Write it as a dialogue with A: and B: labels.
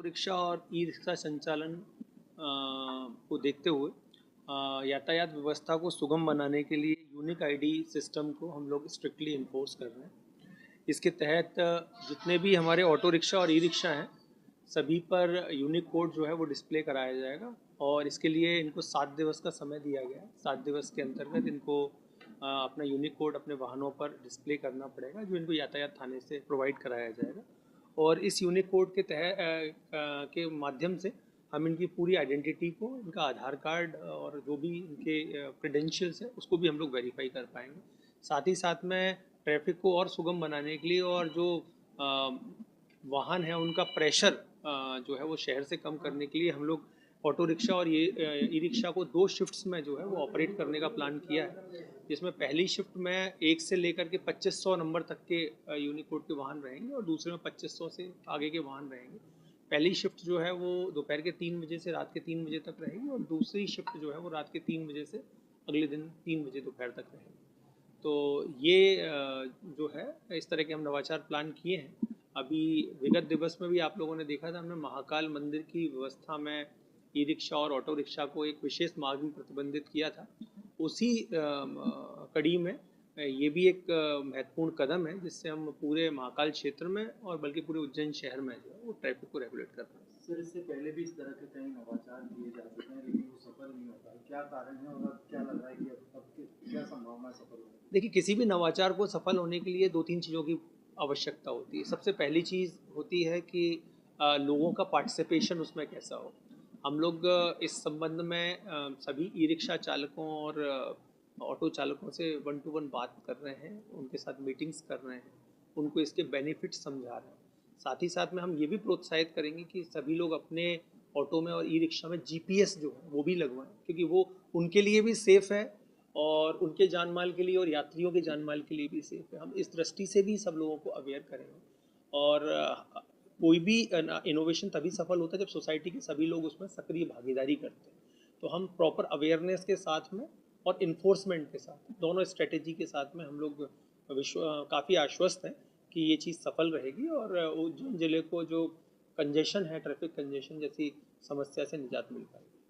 A: Rickshaw और e rickshaw संचालन को देखते हुए यातायात व्यवस्था को सुगम बनाने के लिए यूनिक आईडी सिस्टम को हम लोग स्ट्रिक्टली इन्फोर्स कर रहे हैं। इसके तहत जितने भी हमारे ऑटो रिक्शा और ई रिक्शा हैं सभी पर यूनिक कोड जो है वो डिस्प्ले कराया जाएगा और इसके लिए इनको 7 दिवस का समय दिया गया है। 7 दिवस के अंतर्गत इनको अपना यूनिक कोड अपने वाहनों पर डिस्प्ले करना पड़ेगा जो इनको यातायात थाने से प्रोवाइड कराया जाएगा और इस यूनिक कोड के के माध्यम से हम इनकी पूरी आइडेंटिटी को, इनका आधार कार्ड और जो भी इनके क्रेडेंशियल्स है उसको भी हम लोग वेरीफाई कर पाएंगे। साथ ही साथ में ट्रैफिक को और सुगम बनाने के लिए और जो वाहन है उनका प्रेशर जो है वो शहर से कम करने के लिए हम लोग ऑटो रिक्शा और ये ई रिक्शा को 2 शिफ्ट्स में जो है वो ऑपरेट करने का प्लान किया है, जिसमें पहली शिफ्ट में 1 से लेकर के 2500 नंबर तक के यूनिकोड के वाहन रहेंगे और दूसरे में 2500 से आगे के वाहन रहेंगे। पहली शिफ्ट जो है वो दोपहर के 3 बजे से रात के 3 बजे तक रहेगी और दूसरी शिफ्ट जो है वो रात के 3 बजे से अगले दिन 3 बजे दोपहर तक रहेगी। तो ये जो है इस तरह के हम नवाचार प्लान किए हैं। अभी विगत दिवस में भी आप लोगों ने देखा था, हमने महाकाल मंदिर की व्यवस्था में ई रिक्शा और ऑटो रिक्शा को एक विशेष मार्ग में प्रतिबंधित किया था। उसी कड़ी में ये भी एक महत्वपूर्ण कदम है जिससे हम पूरे महाकाल क्षेत्र में और बल्कि पूरे उज्जैन शहर में जो है वो ट्रैफिक को रेगुलेट कर रहे हैं।
B: सर, इससे पहले भी इस तरह के कई नवाचार किए जा चुके हैं लेकिन वो सफल नहीं होता है, क्या कारण है और क्या लग रहा है कि अब क्या संभावना है सफल होने की?
A: देखिए, किसी भी नवाचार को सफल होने के लिए 2-3 चीज़ों की आवश्यकता होती है। सबसे पहली चीज़ होती है कि लोगों का पार्टिसिपेशन उसमें कैसा हो। हम लोग इस संबंध में सभी ई रिक्शा चालकों और ऑटो चालकों से 1 to 1 बात कर रहे हैं, उनके साथ मीटिंग्स कर रहे हैं, उनको इसके बेनिफिट्स समझा रहे हैं। साथ ही साथ में हम ये भी प्रोत्साहित करेंगे कि सभी लोग अपने ऑटो में और ई रिक्शा में GPS जो है वो भी लगवाएं, क्योंकि वो उनके लिए भी सेफ़ है और उनके जान माल के लिए और यात्रियों के जान माल के लिए भी सेफ है। हम इस दृष्टि से भी सब लोगों को अवेयर करेंगे और कोई भी इनोवेशन तभी सफल होता है जब सोसाइटी के सभी लोग उसमें सक्रिय भागीदारी करते हैं। तो हम प्रॉपर अवेयरनेस के साथ में और इन्फोर्समेंट के साथ, दोनों स्ट्रेटेजी के साथ में हम लोग काफ़ी आश्वस्त हैं कि ये चीज़ सफल रहेगी और उज्जैन जिले को जो कंजेशन है, ट्रैफिक कंजेशन जैसी समस्या से निजात मिल पाएगी।